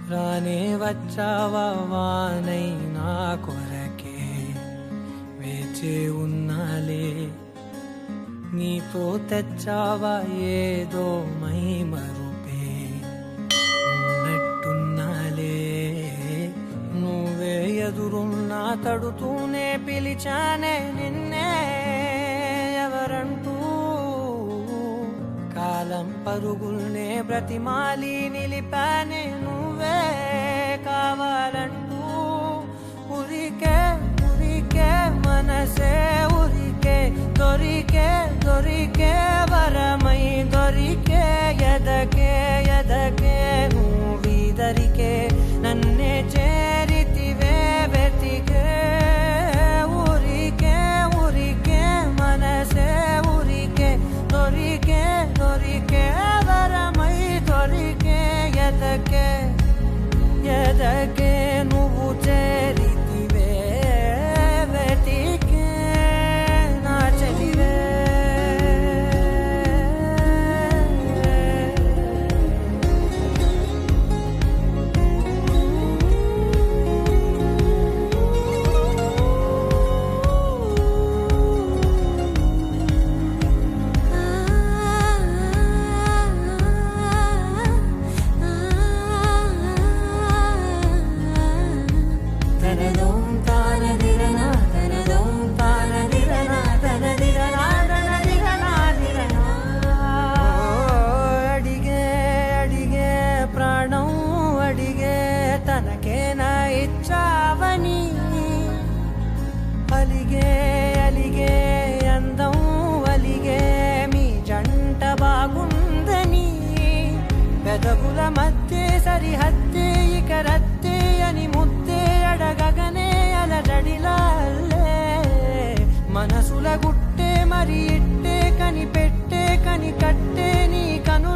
రానే వచ్చావా వానై నా కొరకే వేచి ఉన్నాలే నీతో తెచ్చావా ఏదో మై మరుపే ఉన్నట్టున్నాలే నువ్వే ఎదురున్నా తడుతూనే పిలిచానే నిన్నే ఎవరంటూ కాలం పరుగుల్నే బ్రతిమాలి నిలిపానే నువ్వే కావాలంటూ ఉరికే ఉరికే మనసే ఉరికే దొరికే దొరికే వరమై దొరికే ఎదకే ఎదకే నువ్విదరికే నన్నే చేరితివే వెతికే ఉరికే ఉరికే మనసే ఉరికే దొరికే దొరికే వరమై దొరికే ఎదకే ఎదకే నువ్వు చేరితివే వెతికే నా చెలివే తనకేనా ఇచ్చావని అలిగే అలిగే అందం అలిగే మీ జంట బాగుందని పెదవుల మధ్య సరిహద్దే ఇక రద్దే అని ముద్దే అడగగనే అలజడిలాల్లే మనసుల గుట్టే మరి ఇట్టే కని పెట్టే కని కట్టే నీ కను